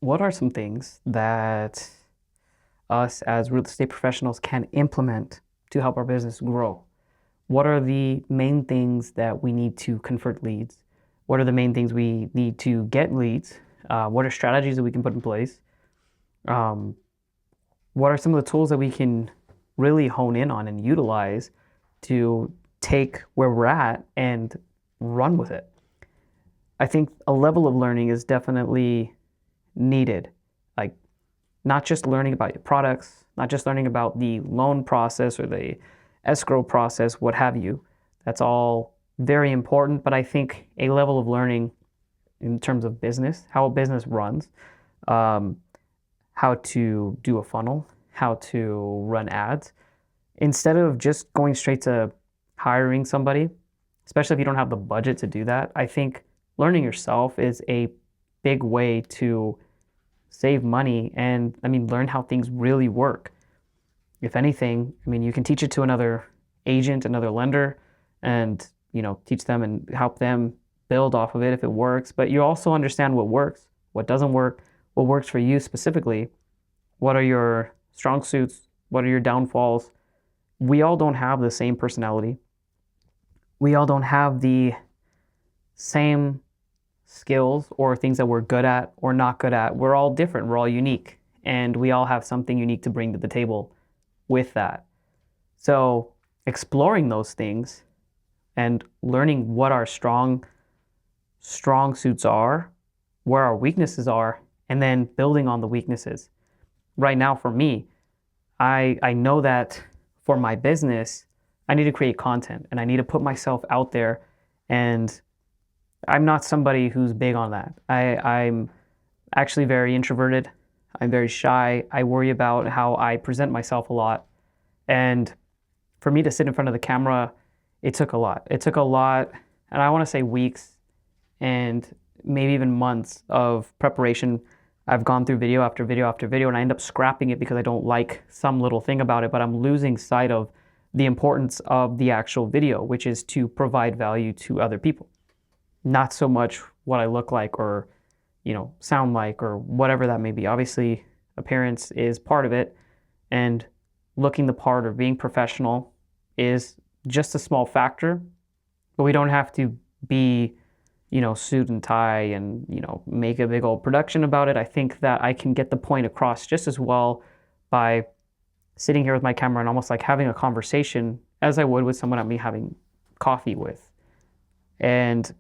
What are some things that us as real estate professionals can implement to help our business grow? What are the main things that we need to convert leads? What are the main things we need to get leads? What are strategies that we can put in place? Um, what are some of the tools that we can really hone in on and utilize to take where we're at and run with it? I think a level of learning is definitely needed. Like, not just learning about your products, not just learning about the loan process or the escrow process, what have you. That's all very important, but I think a level of learning in terms of business, how a business runs, um, how to do a funnel, how to run ads, instead of just going straight to hiring somebody, especially if you don't have the budget to do that. I think learning yourself is a big way to save money and learn how things really work. If anything, you can teach it to another agent, another lender, and teach them and help them build off of it if it works. But you also understand what works, what doesn't work, what works for you specifically. What are your strong suits? What are your downfalls? We all don't have the same personality. We all don't have the same skills or things that we're good at or not good at. We're all different. We're all unique. And we all have something unique to bring to the table with that. So exploring those things and learning what our strong suits are, where our weaknesses are, and then building on the weaknesses. Right now for me, I know that for my business, I need to create content and I need to put myself out there, and I'm not somebody who's big on that. I'm actually very introverted. I'm very shy. I worry about how I present myself a lot. And for me to sit in front of the camera, it took a lot. It took a lot, and I want to say weeks and maybe even months of preparation. I've gone through video after video after video, and I end up scrapping it because I don't like some little thing about it, but I'm losing sight of the importance of the actual video, which is to provide value to other people. Not so much what I look like or, sound like or whatever that may be. Obviously, appearance is part of it, and looking the part or being professional is just a small factor, but we don't have to be, suit and tie and, make a big old production about it. I think that I can get the point across just as well by sitting here with my camera and almost like having a conversation as I would with someone I'm having coffee with. And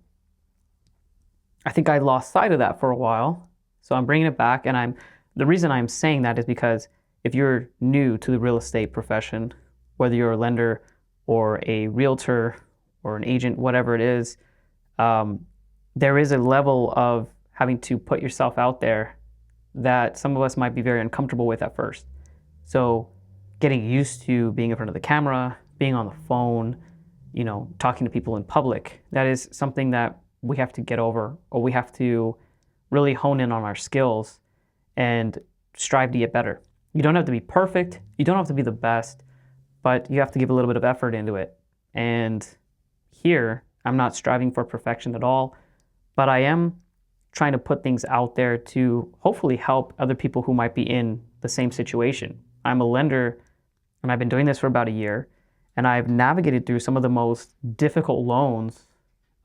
I think I lost sight of that for a while. So I'm bringing it back. And the reason I'm saying that is because if you're new to the real estate profession, whether you're a lender or a realtor or an agent, whatever it is, there is a level of having to put yourself out there that some of us might be very uncomfortable with at first. So getting used to being in front of the camera, being on the phone, talking to people in public, that is something that we have to get over, or we have to really hone in on our skills and strive to get better. You don't have to be perfect. You don't have to be the best, but you have to give a little bit of effort into it. And here, I'm not striving for perfection at all, but I am trying to put things out there to hopefully help other people who might be in the same situation. I'm a lender, and I've been doing this for about a year, and I've navigated through some of the most difficult loans.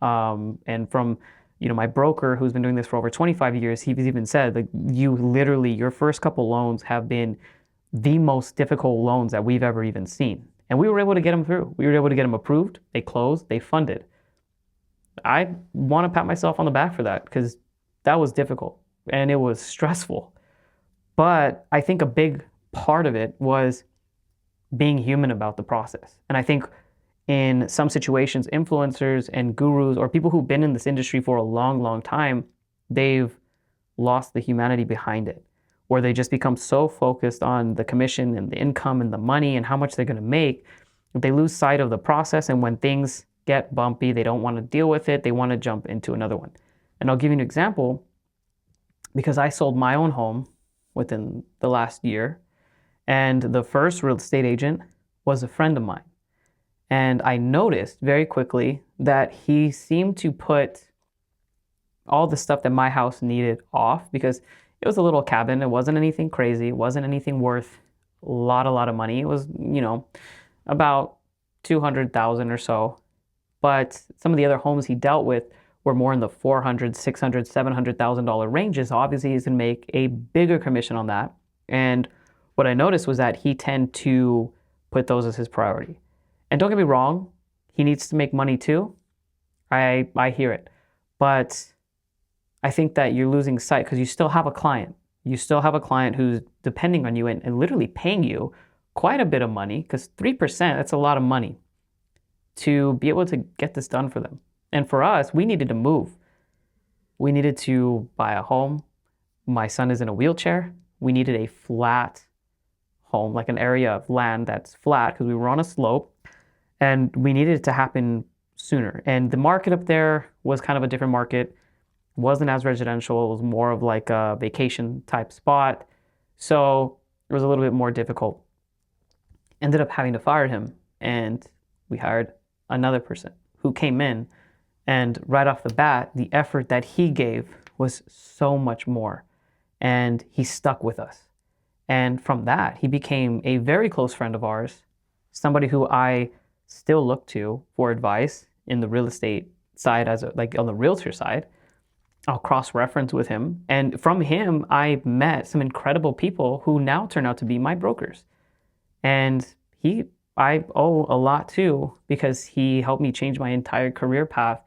And from my broker, who's been doing this for over 25 years, he's even said, like, your first couple loans have been the most difficult loans that we've ever even seen. And we were able to get them through. We were able to get them approved. They closed. They funded. I want to pat myself on the back for that because that was difficult and it was stressful. But I think a big part of it was being human about the process. And I think in some situations, influencers and gurus or people who've been in this industry for a long, long time, they've lost the humanity behind it, where they just become so focused on the commission and the income and the money and how much they're going to make, they lose sight of the process. And when things get bumpy, they don't want to deal with it. They want to jump into another one. And I'll give you an example because I sold my own home within the last year, and the first real estate agent was a friend of mine. And I noticed very quickly that he seemed to put all the stuff that my house needed off because It was a little cabin. It wasn't anything crazy. It wasn't anything worth a lot of money. It was, about 200,000 or so. But some of the other homes he dealt with were more in the 400, 600, $700,000 ranges. Obviously, he's going to make a bigger commission on that. And what I noticed was that he tend to put those as his priority. And don't get me wrong, he needs to make money too. I hear it. But I think that you're losing sight because you still have a client. You still have a client who's depending on you and literally paying you quite a bit of money, because 3%, that's a lot of money, to be able to get this done for them. And for us, we needed to move. We needed to buy a home. My son is in a wheelchair. We needed a flat home, like an area of land that's flat, because we were on a slope, and we needed it to happen sooner. And the market up there was kind of a different market. It wasn't as residential. It was more of like a vacation type spot. So it was a little bit more difficult. Ended up having to fire him, and we hired another person who came in, and right off the bat, the effort that he gave was so much more, and he stuck with us. And from that, he became a very close friend of ours, somebody who I still look to for advice in the real estate side, like on the realtor side. I'll cross-reference with him, and from him, I met some incredible people who now turn out to be my brokers. And I owe a lot to, because he helped me change my entire career path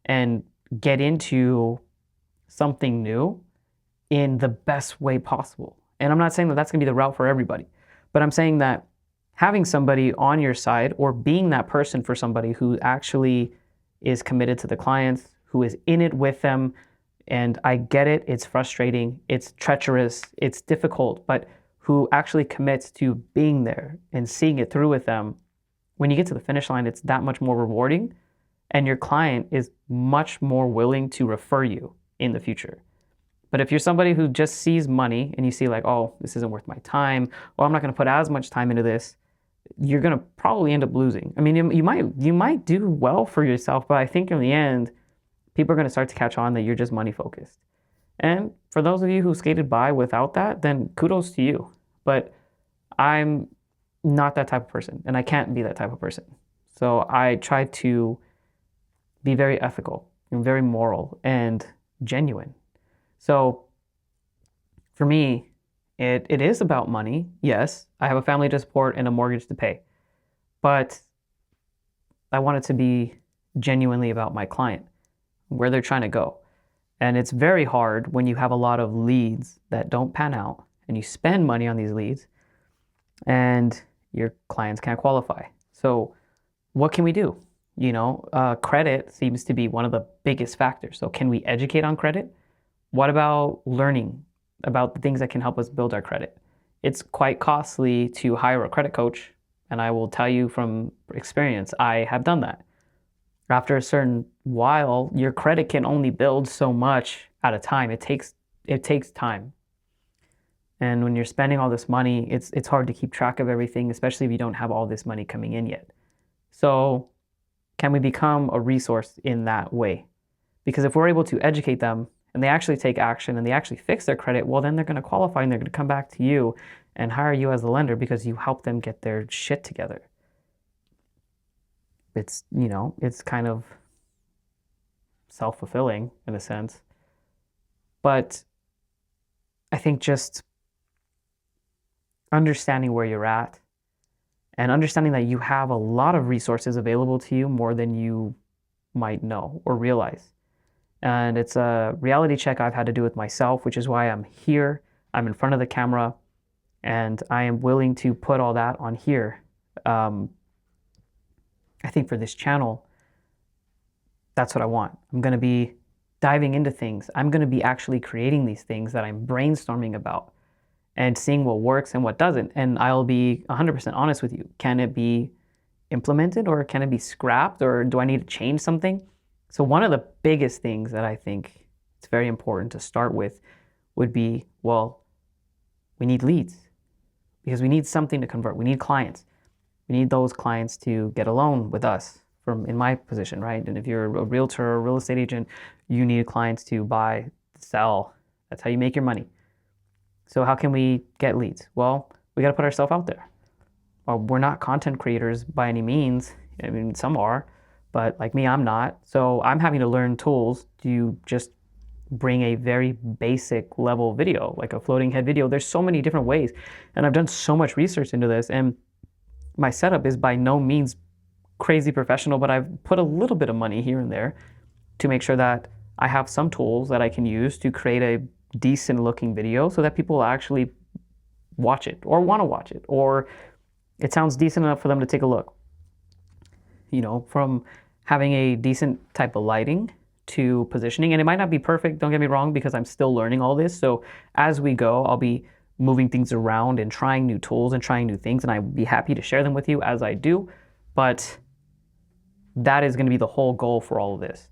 and get into something new in the best way possible. And I'm not saying that that's going to be the route for everybody, but I'm saying that having somebody on your side, or being that person for somebody who actually is committed to the clients, who is in it with them, and I get it, it's frustrating, it's treacherous, it's difficult, but who actually commits to being there and seeing it through with them, when you get to the finish line, it's that much more rewarding, and your client is much more willing to refer you in the future. But if you're somebody who just sees money and you see like, oh, this isn't worth my time, or I'm not going to put as much time into this, you're going to probably end up losing. I mean, you might do well for yourself, but I think in the end, people are going to start to catch on that you're just money focused. And for those of you who skated by without that, then kudos to you. But I'm not that type of person, and I can't be that type of person. So I try to be very ethical and very moral and genuine. So for me, it is about money. Yes, I have a family to support and a mortgage to pay. But I want it to be genuinely about my client, where they're trying to go. And it's very hard when you have a lot of leads that don't pan out, and you spend money on these leads, and your clients can't qualify. So what can we do? Credit seems to be one of the biggest factors. So can we educate on credit? What about learning about the things that can help us build our credit? It's quite costly to hire a credit coach, and I will tell you from experience, I have done that. After a certain while, your credit can only build so much at a time. It takes time. And when you're spending all this money, it's hard to keep track of everything, especially if you don't have all this money coming in yet. So can we become a resource in that way? Because if we're able to educate them and they actually take action and they actually fix their credit, well, then they're going to qualify and they're going to come back to you and hire you as the lender because you help them get their shit together. It's kind of self-fulfilling in a sense. But I think just understanding where you're at and understanding that you have a lot of resources available to you, more than you might know or realize. And it's a reality check I've had to do with myself, which is why I'm here. I'm in front of the camera, and I am willing to put all that on here. I think for this channel, that's what I want. I'm going to be diving into things. I'm going to be actually creating these things that I'm brainstorming about and seeing what works and what doesn't. And I'll be 100% honest with you. Can it be implemented, or can it be scrapped, or do I need to change something? So one of the biggest things that I think it's very important to start with would be, well, we need leads, because we need something to convert. We need clients. We need those clients to get a loan with us, in my position, right? And if you're a realtor or a real estate agent, you need clients to buy, sell. That's how you make your money. So how can we get leads? Well, we got to put ourselves out there. Well, we're not content creators by any means. I mean, some are, but like me, I'm not. So I'm having to learn tools to just bring a very basic level video, like a floating head video. There's so many different ways. And I've done so much research into this. And my setup is by no means crazy professional, but I've put a little bit of money here and there to make sure that I have some tools that I can use to create a decent looking video so that people actually watch it or want to watch it, or it sounds decent enough for them to take a look. You know, from having a decent type of lighting to positioning, and it might not be perfect, don't get me wrong, because I'm still learning all this. So as we go, I'll be moving things around and trying new tools and trying new things, and I'd be happy to share them with you as I do. But that is going to be the whole goal for all of this.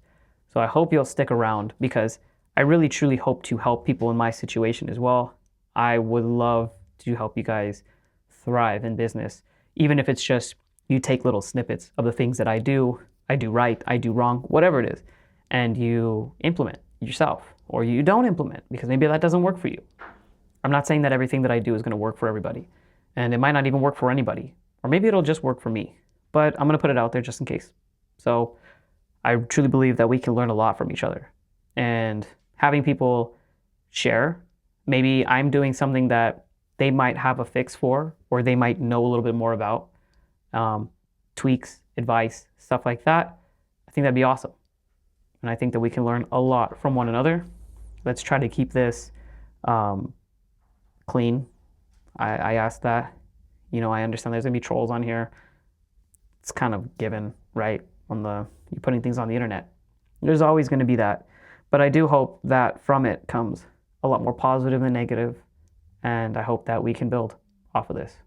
So I hope you'll stick around, because I really truly hope to help people in my situation as well. I would love to help you guys thrive in business, even if it's just you take little snippets of the things that I do right, I do wrong, whatever it is, and you implement yourself, or you don't implement because maybe that doesn't work for you. I'm not saying that everything that I do is going to work for everybody, and it might not even work for anybody, or maybe it'll just work for me, but I'm going to put it out there just in case. So I truly believe that we can learn a lot from each other, and having people share, maybe I'm doing something that they might have a fix for, or they might know a little bit more about, tweaks, advice, stuff like that. I think that'd be awesome. And I think that we can learn a lot from one another. Let's try to keep this clean. I asked that. You know, I understand there's gonna be trolls on here. It's kind of given, right? You're putting things on the internet. There's always gonna be that. But I do hope that from it comes a lot more positive than negative. And I hope that we can build off of this.